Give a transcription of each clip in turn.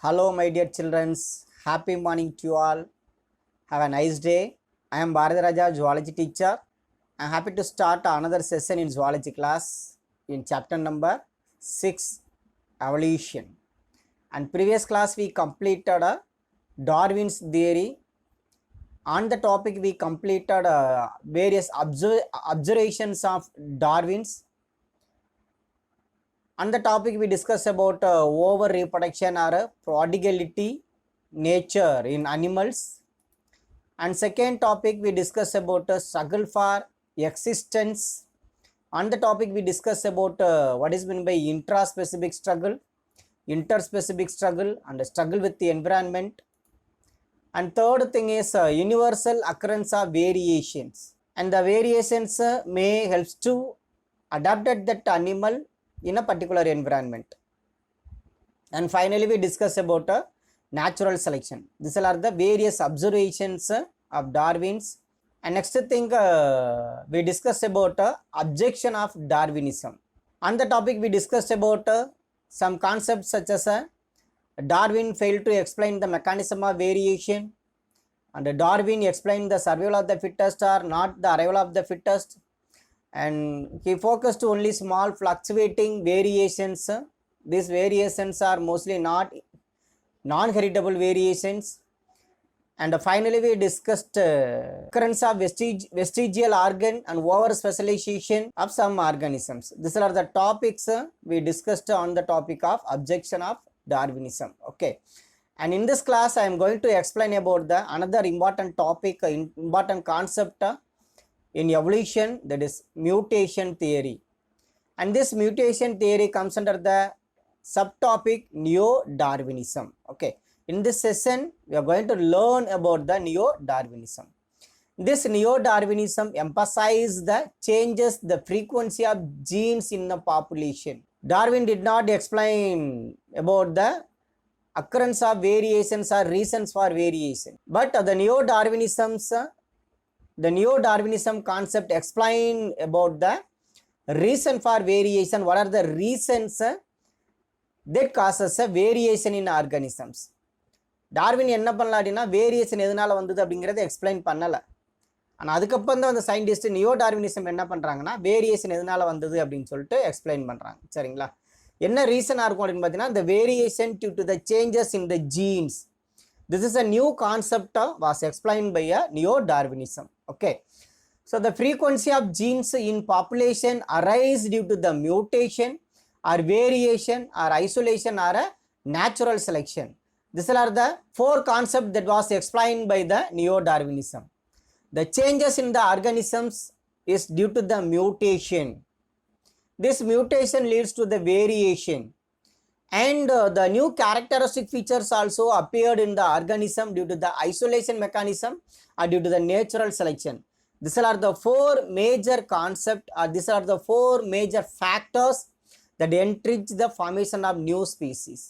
Hello, my dear children. Happy morning to you all. Have a nice day. I am Bharadaraja, zoology teacher. I am happy to start another session in zoology class in chapter number 6, evolution. And previous class we completed Darwin's theory. On the topic we completed various observations of Darwin's. On the topic we discussed about over reproduction or prodigality nature in animals. And second topic we discussed about struggle for existence. On the topic we discussed about what is meant by intraspecific struggle, interspecific struggle, and struggle with the environment. And third thing is universal occurrence of variations, and the variations may help to adapt that animal in a particular environment. And finally we discuss about natural selection. These are the various observations of Darwin's. And next thing we discuss about objection of Darwinism. On the topic we discussed about some concepts such as Darwin failed to explain the mechanism of variation, and Darwin explained the survival of the fittest or not the arrival of the fittest, and he focused only small fluctuating variations. These variations are mostly not non-heritable variations. And finally we discussed occurrence of vestigial organ and over specialization of some organisms. These are the topics we discussed on the topic of objection of Darwinism. Okay, and in this class I am going to explain about the another important topic, important concept in evolution, that is mutation theory. And this mutation theory comes under the subtopic Neo-Darwinism. Okay, in this session we are going to learn about the Neo-Darwinism. This Neo-Darwinism emphasizes the changes the frequency of genes in the population. Darwin did not explain about the occurrence of variations or reasons for variation, but the Neo-Darwinism concept explain about the reason for variation. What are the reasons that causes a variation in organisms? Darwin என்ன பண்ணலாம் அப்படின்னா variation எதனால வந்தது அப்படிங்கிறத explain பண்ணலை. ஆனால் அதுக்கப்புறம் தான் அந்த சயின்டிஸ்ட் நியோ டார்வினிசம் என்ன பண்ணுறாங்கன்னா வேரியேஷன் எதனால வந்தது அப்படின்னு சொல்லிட்டு எக்ஸ்பிளைன் பண்ணுறாங்க. சரிங்களா, என்ன ரீசனாக இருக்கும் அப்படின்னு பார்த்தீங்கன்னா the variation due to the changes in the genes. This is a new concept was explained by a Neo-Darwinism. Okay, so the frequency of genes in population arise due to the mutation or variation or isolation or a natural selection. These are the four concepts that was explained by the Neo-Darwinism. The changes in the organisms is due to the mutation. This mutation leads to the variation, and the new characteristic features also appeared in the organism due to the isolation mechanism or due to the natural selection. These are the four major concepts, or these are the four major factors that encourage the formation of new species.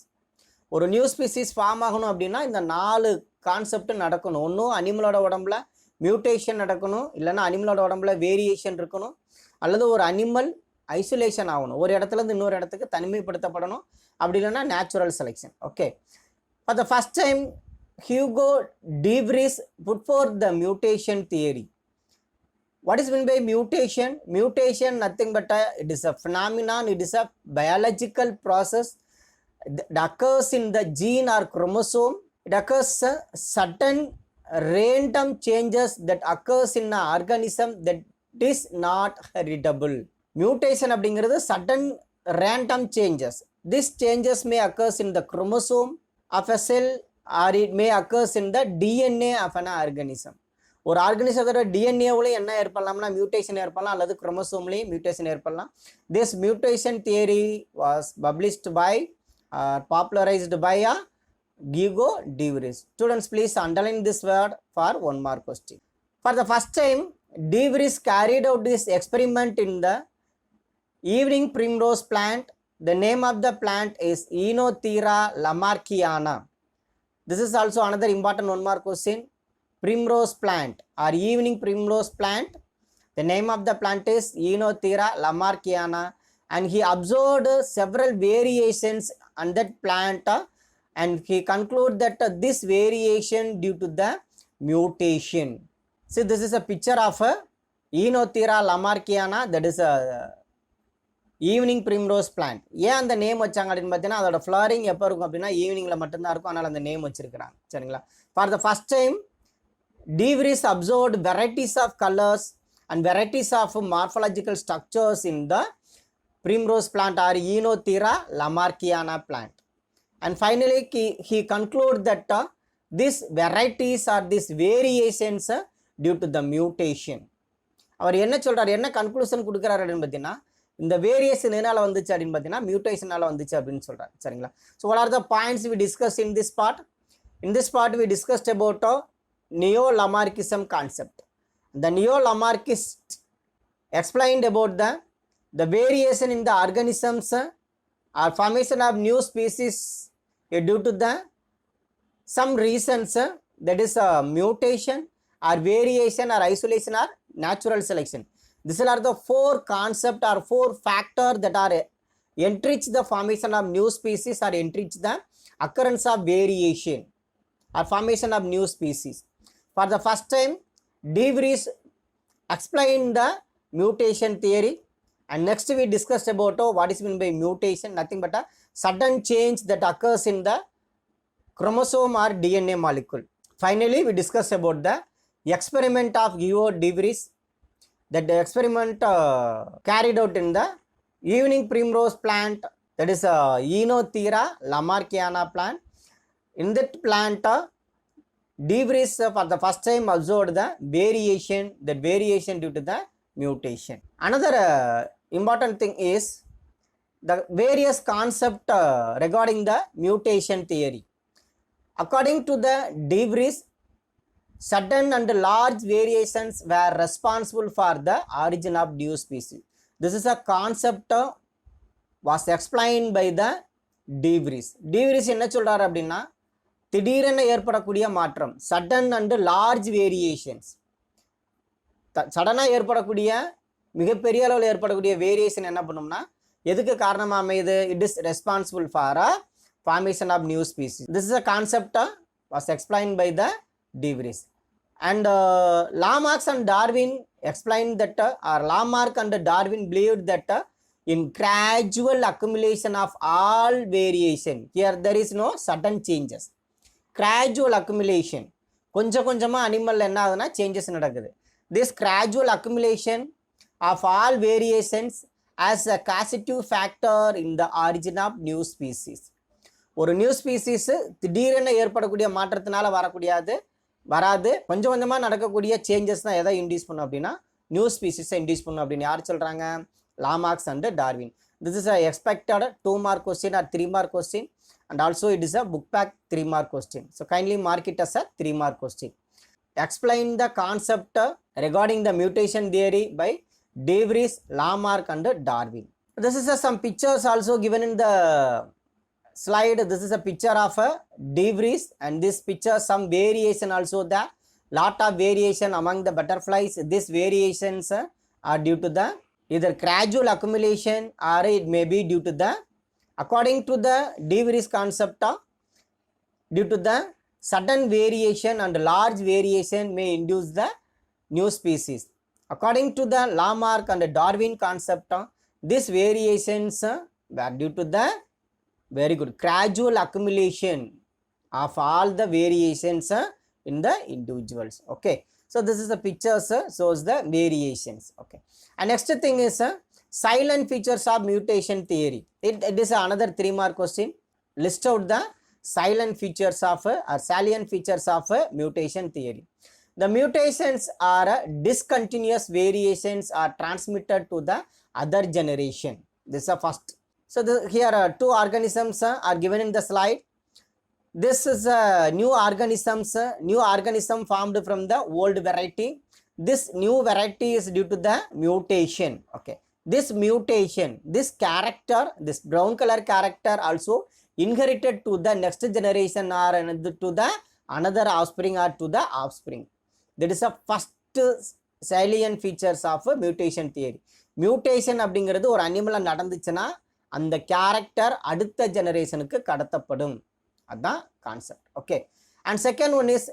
ஒரு new species form ஆகணும் அப்படின்னா இந்த 4 concept நடக்கணும். ஒன்றும் அனிமலோட உடம்புல mutation நடக்கணும், இல்லைன்னா அனிமலோட உடம்புல வேரியேஷன் இருக்கணும், அல்லது ஒரு அனிமல் ஐசோலேஷன் ஆகணும், ஒரு இடத்துலேருந்து இன்னொரு இடத்துக்கு தனிமைப்படுத்தப்படணும், அப்படி இல்லைன்னா natural selection. Okay, for the first time Hugo de Vries put forth the mutation theory. What is meant by mutation? Mutation nothing but it is a phenomenon, it is a biological process that occurs in the gene or chromosome. It occurs certain random changes that occurs in an organism that is not heritable. Mutation அப்படிங்கிறது sudden random changes. These changes may occurs in the chromosome of a cell or it may occurs in the DNA of an organism. ஒரு ஆர்கனிசத்தோட டிஎன்ஏவுலையும் என்ன ஏற்படலாம்னா mutation ஏற்படலாம், அல்லது குரோமோசோம்லையும் mutation ஏற்படலாம். This mutation theory was published by popularized by Hugo de Vries. Students, please underline this word for one more question. For the first time, de Vries carried out this experiment in the evening primrose plant. The name of the plant is Oenothera lamarckiana. This is also another important one more question. Primrose plant or evening primrose plant. The name of the plant is Oenothera lamarckiana, and he observed several variations on that plant and he conclude that this variation due to the mutation. See, this is a picture of a Oenothera lamarckiana, that is a evening primrose plant. ஏன் அந்த name வச்சாங்க அப்படின்னு பார்த்தீங்கன்னா அதோட flowering எப்போ இருக்கும் அப்படின்னா ஈவினிங்கில் மட்டும்தான் இருக்கும், அதனால் அந்த நேம் வச்சிருக்கிறாங்க. சரிங்களா? For the first time De Vries observed varieties of colors and varieties of morphological structures in the primrose plant or Oenothera lamarckiana plant. And finally he concluded that these varieties or these variations due to the mutation. அவர் என்ன சொல்றாரு, என்ன conclusion கொடுக்குறாரு அப்படின்னு பார்த்தீங்கன்னா இந்த variation எதனால வந்துச்சு அப்படின்னு பார்த்தீங்கன்னா மியூட்டேஷனால வந்துச்சு அப்படின்னு சொல்றாரு. சரிங்களா? So what are the points we discussed in this part? In this part we discussed about neo-Lamarckism concept. The neo-Lamarckist explained about the variation in the organisms or formation of new species due to the some reasons, that is mutation or variation or isolation or natural selection. These are the four concepts or four factors that are enrich the formation of new species or enrich the occurrence of variation or formation of new species. For the first time, De Vries explained the mutation theory, and next we discussed about what is meant by mutation, nothing but a sudden change that occurs in the chromosome or DNA molecule. Finally, we discussed about the experiment of Geo De Vries, that the experiment carried out in the evening primrose plant, that is Oenothera lamarckiana plant. In that plant, De Vries for the first time observed the variation due to the mutation. Another important thing is the various concept regarding the mutation theory. According to the De Vries, sudden and large variations were responsible for the origin of new species. This is a concept was explained by the De Vries. De Vries என்ன சொல்றாரு அப்படின்னா திடீரென ஏற்படக்கூடிய மாற்றம், sudden and large variations, சடனாக ஏற்படக்கூடிய மிகப்பெரிய அளவில் ஏற்படக்கூடிய வேரியேஷன் என்ன பண்ணும்னா எதுக்கு காரணமாக அமையுது? It is responsible for a formation of new species. This is a concept was explained by the De Vries. And Lamarck and Darwin explained that or Lamarck and Darwin believed that in gradual accumulation of all variation, here there is no sudden changes, gradual accumulation, கொஞ்சம் கொஞ்சமாக அனிமலில் என்ன ஆகுதுன்னா changes நடக்குது. This gradual accumulation of all variations as a causative factor in the origin of new species. ஒரு new species திடீரென ஏற்படக்கூடிய மாற்றத்தினால வராது, கொஞ்சம் கொஞ்சமாக நடக்கக்கூடிய சேஞ்சஸ் தான் எதை இன்டியூஸ் பண்ணும் அப்படின்னா நியூ ஸ்பீசிஸை இன்டியூஸ் பண்ணும் அப்படின்னு யார் சொல்கிறாங்க? Lamarck's and Darwin. This is a expected 2 mark question or 3 mark question, and also it is a book pack 3 mark question. So kindly mark it as a 3 mark question. Explain the concept regarding the mutation theory by De Vries, Lamarck and Darwin. This is some pictures also given in the slide. This is a picture of a De Vries, and this picture some variation also, the lot of variation among the butterflies. These variations are due to the either gradual accumulation or it may be due to the, according to the De Vries concept, due to the sudden variation and large variation may induce the new species. According to the Lamarck and Darwin concept, these variations were due to the very good gradual accumulation of all the variations in the individuals. Okay, so this is the pictures shows the variations. Okay, and next thing is silent features of mutation theory. It is another 3 mark question. List out the silent features of or salient features of mutation theory. The mutations are discontinuous variations are transmitted to the other generation. This is the first. So here 2 organisms are given in the slide. This is a new organism formed from the old variety. This new variety is due to the mutation. Okay, this mutation, this character, this brown color character also inherited to the next generation or to the another offspring or to the offspring. That is the first salient features of mutation theory. Mutation அப்படிங்கிறது ஒரு அனிமல்ல நடந்துச்சுன்னா அந்த character அடுத்த ஜெனரேஷனுக்கு கடத்தப்படும். அதான் concept. Okay. And second one is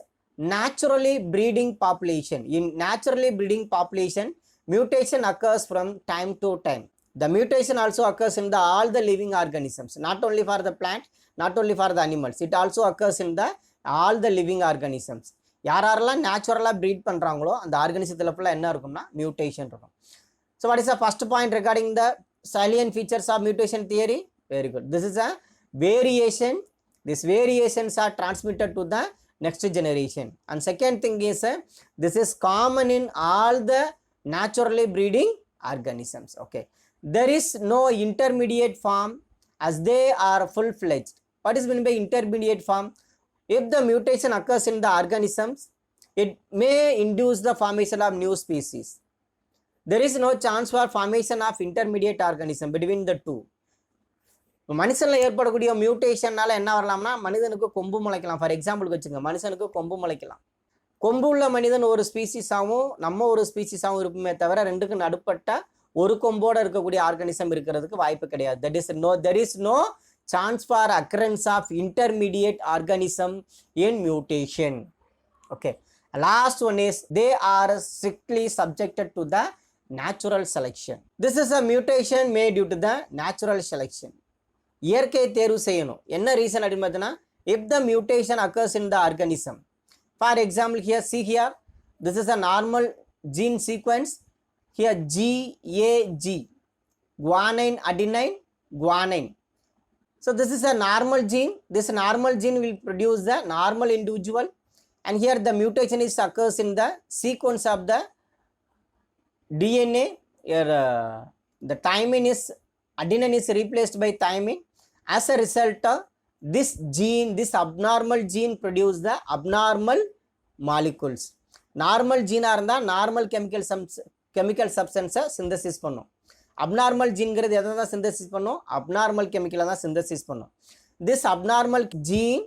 naturally breeding population. In naturally breeding population, mutation occurs from time to time. The mutation also occurs in the all the living organisms, not only for the plant, not only for the animals. It also occurs in the all the living organisms. யாரெல்லாம் நேச்சுரலாக breed பண்ணுறாங்களோ அந்த ஆர்கானிசத்தில் ஃபுல்லாக என்ன இருக்கும்னா mutation இருக்கும். So what is the first point regarding the salient features of mutation theory? Very good. This is a variation. These variations are transmitted to the next generation. And second thing is this is common in all the naturally breeding organisms. Okay. There is no intermediate form as they are full-fledged. What is meant by intermediate form? If the mutation occurs in the organisms, it may induce the formation of new species. There is no chance for formation of intermediate organism between the two. மனுஷனில் ஏற்படக்கூடிய மியூட்டேஷன்னால என்ன வரலாம்னா மனிதனுக்கு கொம்பு முளைக்கலாம். For எக்ஸாம்பிளுக்கு வச்சுங்க, மனுஷனுக்கு கொம்பு முளைக்கலாம். கொம்பு உள்ள மனிதன் ஒரு ஸ்பீசிஸாகவும் நம்ம ஒரு ஸ்பீசிஸாகவும் இருப்புமே தவிர ரெண்டுக்கு நடுப்பட்ட ஒரு கொம்போட இருக்கக்கூடிய ஆர்கானிசம் இருக்கிறதுக்கு வாய்ப்பு கிடையாது. There is no chance for occurrence of intermediate organism in mutation. Okay. Last one is they are strictly subjected to the natural selection. This is a mutation made due to the natural selection. இயற்கை தேர்வு செய்யணும். என்ன reason அப்படின்னு பார்த்தீங்கன்னா, if the mutation occurs in the organism, for example here, see here, this is a normal gene sequence. Here GAG, guanine, adenine, guanine. So this is a normal gene. This normal gene will produce the normal individual, and here the mutation is occurs in the sequence of the DNA. Here the thymine is, adenine is replaced by thymine. As a result, this gene, this abnormal gene produce the abnormal molecules. Normal gene இருந்தா normal chemical substance synthesis பண்ணும். abnormal geneங்கிறது எதை தான் synthesis பண்ணும்? abnormal chemical தான் synthesis பண்ணும். This abnormal gene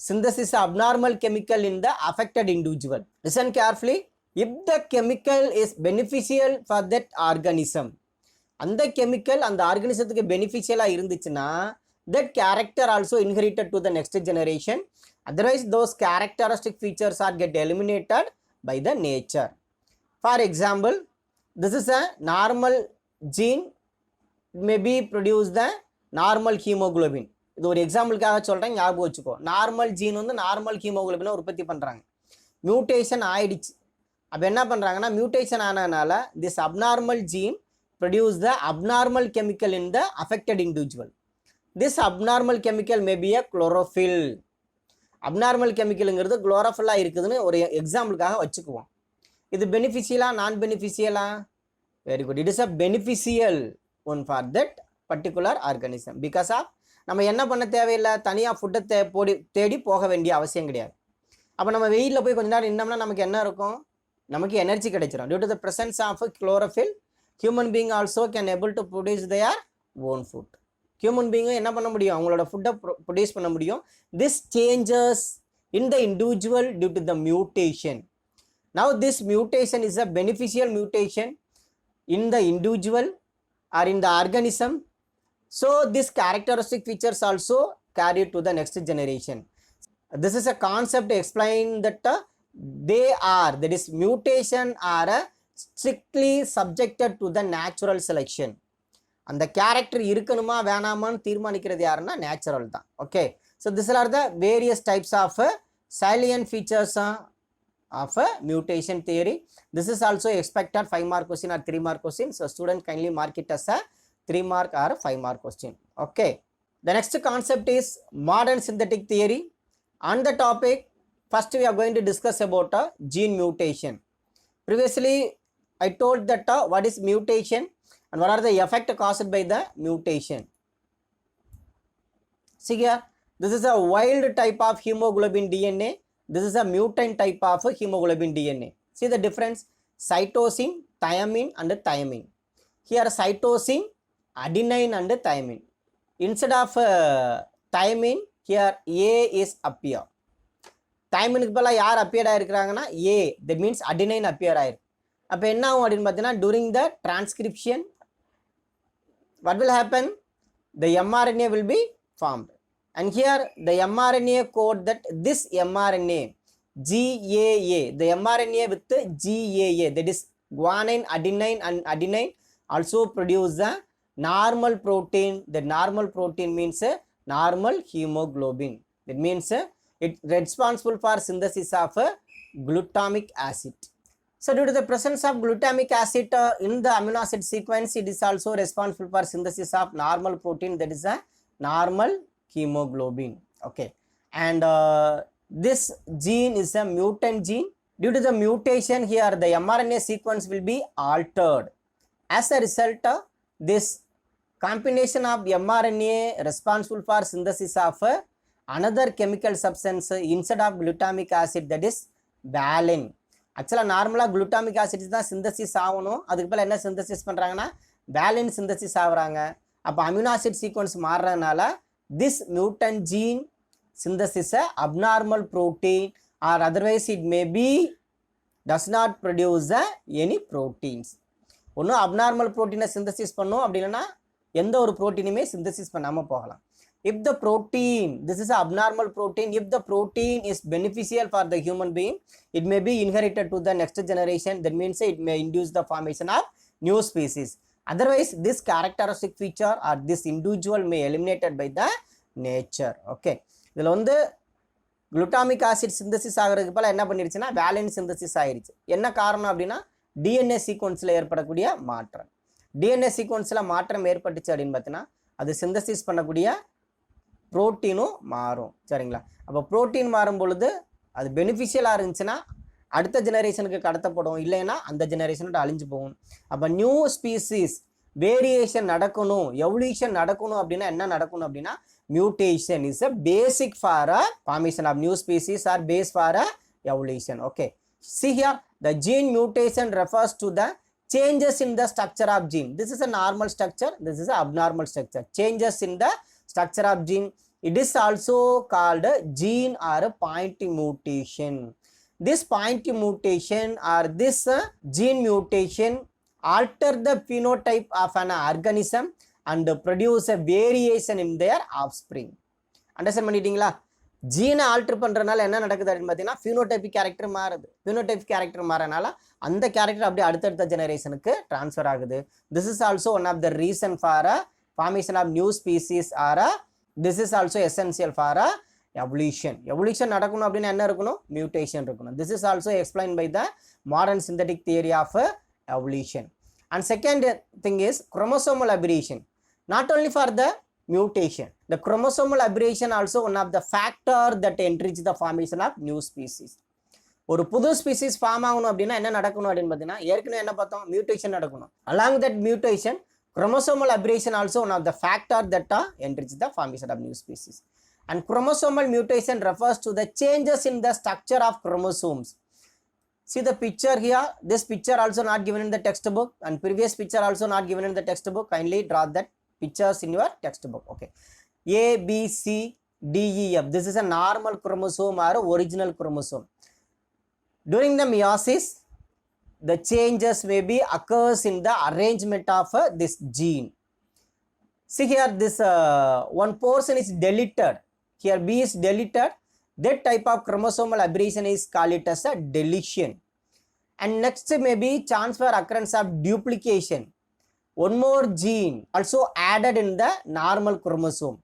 synthesis abnormal chemical in the affected individual. Listen carefully. If the chemical is beneficial for that organism, அந்த chemical அந்த ஆர்கானிசத்துக்கு பெனிஃபிஷியலாக இருந்துச்சுன்னா that character also inherited to the next generation. Otherwise those characteristic features are get eliminated by the nature. For example, this is a normal gene, maybe produce the normal hemoglobin. இது ஒரு எக்ஸாம்பிளுக்காக சொல்கிறேன், ஞாபகம் வச்சுக்கோ. Normal gene வந்து normal ஹீமோகுளோபினை உற்பத்தி பண்ணுறாங்க. Mutation ஆயிடுச்சு. அப்போ என்ன பண்ணுறாங்கன்னா, மியூட்டேஷன் ஆனதுனால this abnormal gene produce the abnormal chemical in the affected individual. This abnormal chemical may be a chlorophyll. Abnormal chemicalங்கிறது chlorophyll இருக்குதுன்னு ஒரு எக்ஸாம்பிளுக்காக வச்சுக்குவோம். இது பெனிஃபிஷியலா நான் பெனிஃபிஷியலா? Very good. It is a beneficial one for that particular organism. Because of நம்ம என்ன பண்ண தேவையில்லை, தனியாக ஃபுட்டை தேடி போக வேண்டிய அவசியம் கிடையாது. அப்போ நம்ம வெயிலில் போய் கொஞ்ச நேரம் நின்னோம்னா நமக்கு என்ன இருக்கும்? நமக்கு எனர்ஜி கிடைச்சிடும். Due to the presence of chlorophyll, human being also can able to produce their own food. Human being என்ன பண்ண முடியும்? அவங்களோட ஃபுட்டை ப்ரொடியூஸ் பண்ண முடியும். This changes in the individual due to the mutation. Now this mutation is a beneficial mutation in the individual or in the organism. So this characteristic features also carried to the next generation. This is a concept to explain that that is mutation are strictly subjected to the natural selection. அந்த character இருக்கணுமா வேணாமான்னு தீர்மானிக்கிறது யாருன்னா natural தான். Okay. So this are the various types of salient features of mutation theory. This is also expected 5 mark question or 3 mark question. So student kindly mark it as a 3 mark or 5 mark question. Okay. The next concept is modern synthetic theory. On the topic, first we are going to discuss about gene mutation. Previously I told that what is mutation and what are the effects caused by the mutation. See here, this is a wild type of hemoglobin DNA. This is a mutant type of hemoglobin DNA. See the difference? Cytosine, thymine and thymine. Here cytosine, adenine and thymine. Instead of thymine, here A is appear. Thymine பதிலா யார் appear ஆயிருக்கிறாங்கன்னா A. That means adenine appear ஆயிருக்கு. அப்போ என்ன ஆகும் அப்படின்னு பார்த்தீங்கன்னா, during the transcription what will happen? The mRNA will be formed. And here the mRNA code that this mRNA GAA, the mRNA with the GAA, that is guanine, adenine and adenine also produce the normal protein. The normal protein means a normal hemoglobin. That means it responsible for synthesis of glutamic acid. So due to the presence of glutamic acid in the amino acid sequence, it is also responsible for synthesis of normal protein, that is a normal hemoglobin. Okay, and this gene is a mutant gene. Due to the mutation here, the mRNA sequence will be altered. As a result, this combination of mRNA responsible for synthesis of another chemical substance instead of glutamic acid, that is valine. Actually நார்மலாக glutamic acid தான் synthesis ஆகணும், அதுக்கு பதில் என்ன synthesis பண்ணுறாங்கன்னா வேலின் synthesis ஆகுறாங்க. அப்போ amino acid sequence மாறுறதுனால this mutant gene synthesis a abnormal protein, or otherwise it may be does not produce any proteins. ஒன்று அப்நார்மல் ப்ரோட்டீனை சிந்தசிஸ் பண்ணும், அப்படி இல்லைன்னா எந்த ஒரு ப்ரோட்டீனுமே சிந்தசிஸ் பண்ணாமல் போகலாம். If the protein, this is an abnormal protein, if the protein is beneficial for the human being, it may be inherited to the next generation. That means it may induce the formation of new species. Otherwise, this characteristic feature or this individual may eliminated by the nature. Okay, இதில் வந்து glutamic acid synthesis ஆகிறதுக்கு போல என்ன பண்ணிருச்சுன்னா வேலின் synthesis ஆகிருச்சு. என்ன காரணம் அப்படின்னா DNA சீக்வன்ஸில் ஏற்படக்கூடிய மாற்றம். டிஎன்ஏ சீக்வன்ஸில் மாற்றம் ஏற்பட்டுச்சு அப்படின்னு பார்த்தீங்கன்னா அது சிந்தசிஸ் பண்ணக்கூடிய ப்ரோட்டீனும் மாறும். சரிங்களா? அப்போ ப்ரோட்டீன் மாறும் பொழுது அது பெனிஃபிஷியலாக இருந்துச்சுன்னா அடுத்த ஜெனரேஷனுக்கு கடத்தப்படும், இல்லைன்னா அந்த ஜெனரேஷனோட அழிஞ்சு போகும். அப்போ நியூ ஸ்பீசிஸ் வேரியேஷன் நடக்கணும், எவல்யூஷன் நடக்கணும் அப்படின்னா என்ன நடக்கணும் அப்படின்னா mutation is a basic for a formation of new species or base for a evolution. Okay, see here the gene mutation refers to the changes in the structure of gene. This is a normal structure, this is a abnormal structure. Changes in the structure of gene, it is also called gene or point mutation. This point mutation or this gene mutation alter the phenotype of an organism and produce a variation in their offspring. Understand பண்ணிட்டீங்களா? ஜீனை alter பண்ணுறதுனால என்ன நடக்குது அப்படின்னு பார்த்தீங்கன்னா phenotypic character மாறுது. Phenotypic character மாறனால அந்த character அப்படியே அடுத்தடுத்த ஜெனரேஷனுக்கு ட்ரான்ஸ்ஃபர் ஆகுது. This is also one of the reason for a formation of new species or this is also essential for a evolution. Evolution நடக்கணும் அப்படின்னா என்ன இருக்கணும்? Mutation இருக்கணும். This is also explained by the modern synthetic theory of evolution. And second thing is chromosomal aberration. Not only for the mutation, the chromosomal aberration also one of the factor that enrich the formation of new species. ஒரு புது species form ஆகணும் அப்படின்னா என்ன நடக்கணும் அப்படின்னு பார்த்தீங்கன்னா ஏற்கனவே என்ன பார்த்தோம்? மியூட்டேஷன் நடக்கணும். Along that mutation, chromosomal aberration also one of the factor that enrich the formation of new species. And chromosomal mutation refers to the changes in the structure of chromosomes. See the picture here. This picture also not given in the textbook, and previous picture also not given in the textbook. Kindly draw that pictures in your textbook. Okay, A, B, C, D, E, F. This is a normal chromosome or original chromosome. During the meiosis, the changes may be occurs in the arrangement of this gene. See here, this one portion is deleted. Here B is deleted. That type of chromosomal aberration is called it as a deletion. And next may be chance for occurrence of duplication. One more gene also added in the normal chromosome.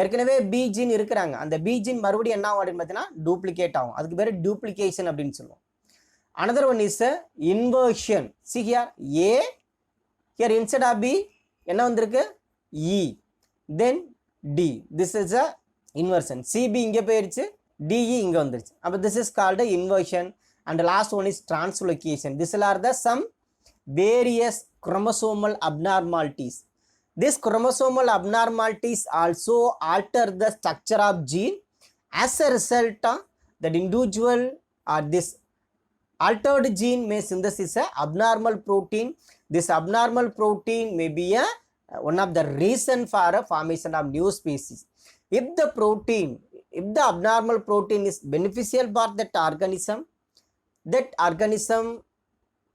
ஏற்கனவே B gene இருக்கிறாங்க, அந்த B gene மறுபடியும் என்ன ஆகும் அப்படின்னு பார்த்தீங்கன்னா duplicate ஆகும். அதுக்கு பேர் டூப்ளிகேஷன் அப்படின்னு சொல்லுவோம். Another one is inversion. See here, A, here instead of B என்ன வந்திருக்கு? E, then D. This is a inversion. CB இங்கே போயிருச்சு, DE இங்கே வந்துருச்சு. அப்போ this is called inversion. And the last one is translocation. These are the some various chromosomal abnormalities. These chromosomal abnormalities also alter the structure of gene. As a result, that individual or this altered gene may synthesize a abnormal protein. This abnormal protein may be a one of the reason for a formation of new species. If the abnormal protein is beneficial for that organism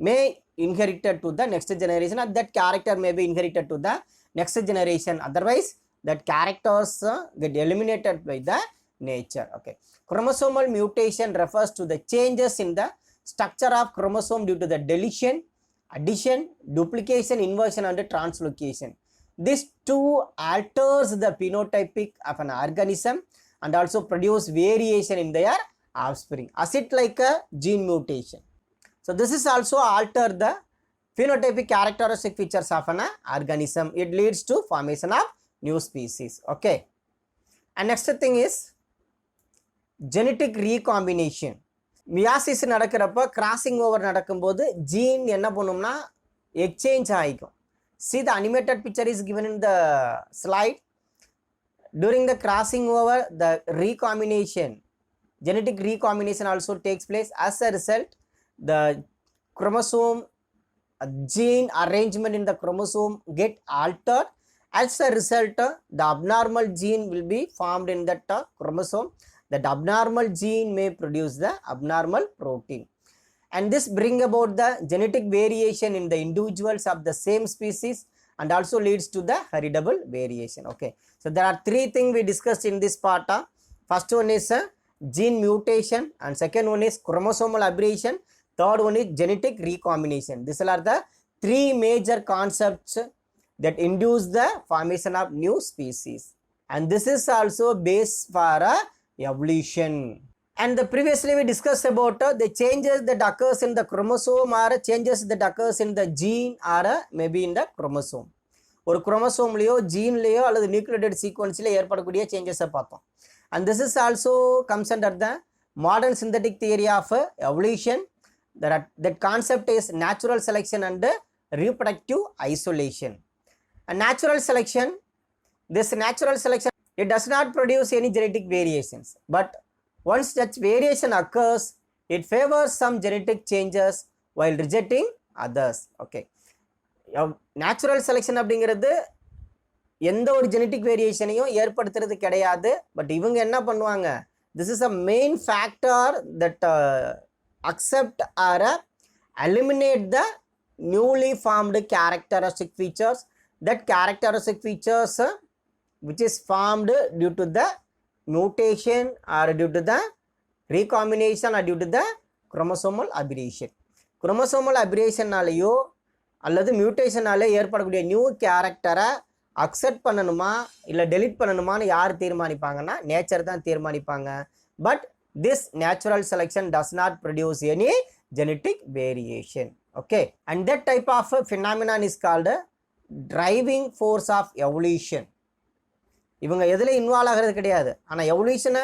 may inherited to the next generation, and that character may be inherited to the next generation. Otherwise, that characters get eliminated by the nature. Okay, chromosomal mutation refers to the changes in the structure of chromosome due to the deletion, addition, duplication, inversion and translocation. This too alters the phenotypic of an organism and also produce variation in their offspring, as it like a gene mutation. So this is also alter the phenotypic characteristic features of an organism. It leads to formation of new species. Okay, and next thing is genetic recombination. Meiosis நடக்கிறப்ப crossing over நடக்கும்போது gene என்ன பண்ணும்னா exchange ஆகிக்கும். See the animated picture is given in the slide. During the crossing over, the recombination, genetic recombination also takes place. As a result, the chromosome gene arrangement in the chromosome get altered. As a result, the abnormal gene will be formed in that chromosome. That abnormal gene may produce the abnormal protein, and this bring about the genetic variation in the individuals of the same species and also leads to the heritable variation. Okay, so there are three things we discussed in this part. First one is gene mutation, and second one is chromosomal aberration, third one is genetic recombination. These are the three major concepts that induce the formation of new species, and this is also base for evolution. And previously we discussed about the changes that occurs in the chromosome or changes that occurs in the gene or maybe in the chromosome. ஒரு குரோமோசோம்லையோ ஜீன்லையோ அல்லது nucleotide சீக்வன்ஸ்ல ஏற்படக்கூடிய சேஞ்சஸை பார்த்தோம். And this is also comes under the modern synthetic theory of evolution. That concept is natural selection and reproductive isolation. And natural selection, this natural selection, it does not produce any genetic variations, but once such variation occurs, it favors some genetic changes while rejecting others. Okay, natural selection அப்படிங்கிறது எந்த ஒரு genetic variationையும் ஏற்படுத்துறது கிடையாது. But இவங்க என்ன பண்ணுவாங்க, this is a main factor that accept or eliminate the newly formed characteristic features. That characteristic features which is formed due to the mutation or due to the recombination or due to the chromosomal aberration. Chromosomal aberration நாலயோ அல்லது மியூட்டேஷனால ஏற்படக்கூடிய new கேரக்டரை accept பண்ணணுமா இல்லை delete பண்ணணுமான்னு யார் தீர்மானிப்பாங்கன்னா nature தான் தீர்மானிப்பாங்க. But this natural selection does not produce any genetic variation. Okay, and that type of phenomenon is called driving force of evolution. இவங்க எதில் இன்வால்வ் ஆகிறது கிடையாது, ஆனால் எவல்யூஷனை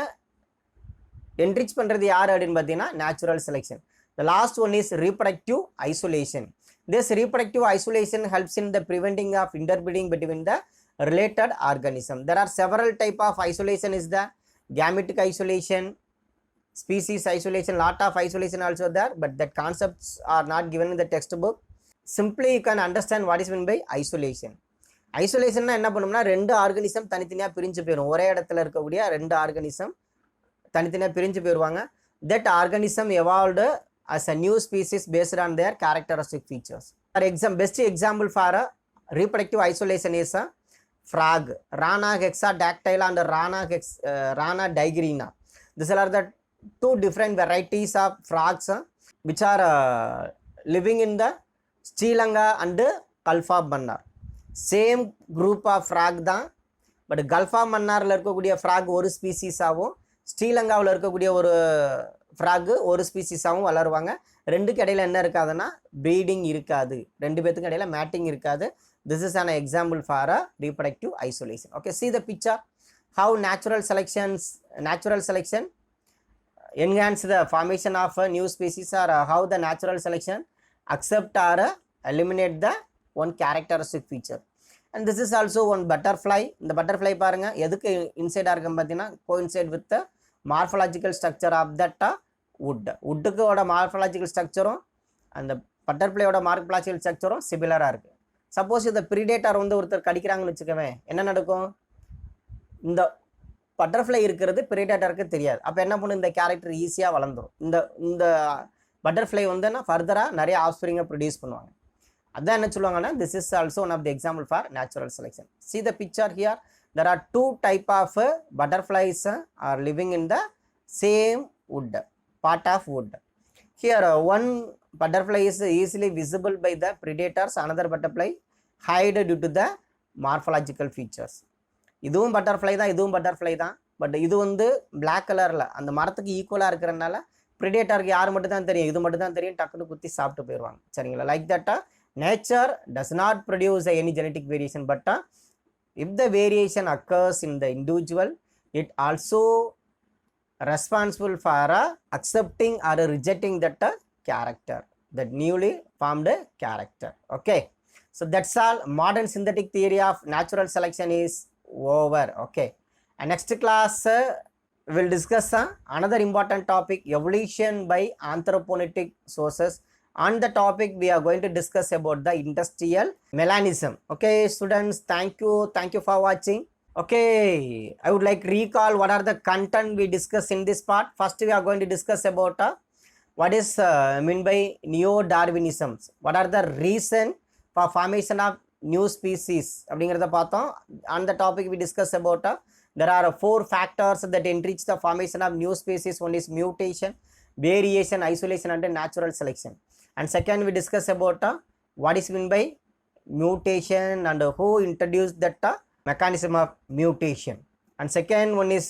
என்ரிச் பண்ணுறது யார் அப்படின்னு பார்த்தீங்கன்னா natural selection. The last one is reproductive isolation. This reproductive isolation helps in the preventing of interbreeding between the related organism. There are several type of isolation. Is the gametic isolation, species isolation, lot of isolation also there, but that concepts are not given in the textbook. Simply you can understand what is meant by isolation. ஐசோலேஷன்னா என்ன பண்ணும்னா ரெண்டு organism தனித்தனியாக பிரிஞ்சு போயிடும். ஒரே இடத்துல இருக்கக்கூடிய ரெண்டு ஆர்கானிசம் தனித்தனியாக பிரிஞ்சு போயிடுவாங்க. That organism evolved as a new species based on their characteristic features. Best example for a reproductive isolation is a frog, Rana hexadactyla and Rana digrina. These are the two different varieties of frogs which are living in the Sri Lanka and Gulf of Mannar. Same group of frog தான். But Gulf of மன்னாரில் இருக்கக்கூடிய frock ஒரு ஸ்பீசிஸாகவும் ஸ்ரீலங்காவில் இருக்கக்கூடிய ஒரு frock ஒரு ஸ்பீசிஸாகவும் வளருவாங்க. ரெண்டுக்கு இடையில என்ன இருக்காதுன்னா ப்ரீடிங் இருக்காது, ரெண்டு பேத்துக்கு இடையில மேட்டிங் இருக்காது. This is an example for a reproductive isolation. Okay, see the picture how natural selection enhance the formation of a new species, or how the natural selection accept or eliminate the one characteristic feature. And this is also one butterfly. இந்த butterfly பாருங்க எதுக்கு inside ஆர்கம் பார்த்தீங்கன்னா coincide with the morphological structure of that வுட்டுக்கோட morphological ஸ்ட்ரக்சரும் அந்த பட்டர்ஃப்ளையோட morphological ஸ்ட்ரக்சரும் சிமிலராக இருக்குது. சப்போஸ் இந்த ப்ரிடேட்டர் வந்து ஒருத்தர் கடிக்கிறாங்கன்னு வச்சுக்கவே என்ன நடக்கும், இந்த பட்டர்ஃப்ளை இருக்கிறது ப்ரிடேட்டருக்கு தெரியாது. அப்போ என்ன பண்ணும், இந்த கேரக்டர் ஈஸியாக வளர்ந்துடும். இந்த பட்டர்ஃப்ளை வந்துன்னா ஃபர்தராக நிறைய ஆஃப்ஸ்பிரிங்கை ப்ரொடியூஸ் பண்ணுவாங்க. அதான் என்ன சொல்லுவாங்கன்னா this is also one of the example for natural selection. See the picture here, there are two type of butterflies are living in the same wood, part of wood. Here one butterfly is easily visible by the predators, another butterfly hide due to the morphological features. இதுவும் butterfly தான், இதுவும் butterfly தான். But இது வந்து black கலரில் அந்த மரத்துக்கு ஈக்குவலாக இருக்கிறனால ப்ரிடேட்டருக்கு யார் மட்டும் தான் தெரியும், இது மட்டும் தான் தெரியும், டக்குன்னு குத்தி சாப்பிட்டு போயிடுவாங்க. சரிங்களா? லைக் தட்டா nature does not produce any genetic variation, but if the variation occurs in the individual, it also responsible for accepting or rejecting that character, that newly formed character. Okay, so that's all. Modern synthetic theory of natural selection is over. Okay, and next class we'll discuss another important topic, evolution by anthropogenic sources. On the topic we are going to discuss about the industrial melanism. Okay students, thank you for watching. Okay, I would like recall what are the content we discuss in this part. First we are going to discuss about what is mean by neo-darwinism, what are the reason for formation of new species அப்படிங்கறத பார்த்தோம். On the topic we discuss about there are 4 factors that enrich the formation of new species. One is mutation, variation, isolation and natural selection. And second we discuss about what is mean by mutation and who introduced that mechanism of mutation. And second one is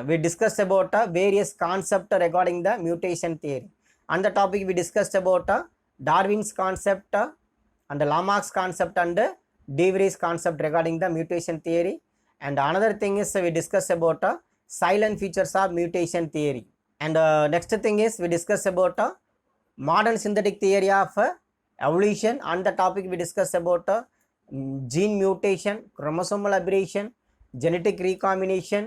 we discussed about various concept regarding the mutation theory. On the topic we discussed about Darwin's concept and Lamarck's concept and De Vries concept regarding the mutation theory. And another thing is we discuss about silent features of mutation theory. And next thing is we discuss about modern synthetic theory of evolution. On the topic we discuss about gene mutation, chromosomal aberration, genetic recombination,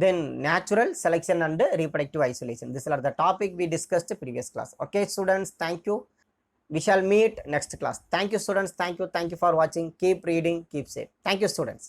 then natural selection and reproductive isolation. These are the topic we discussed previous class. Okay students, thank you. We shall meet next class. Thank you students, thank you for watching. Keep reading, keep safe. Thank you students.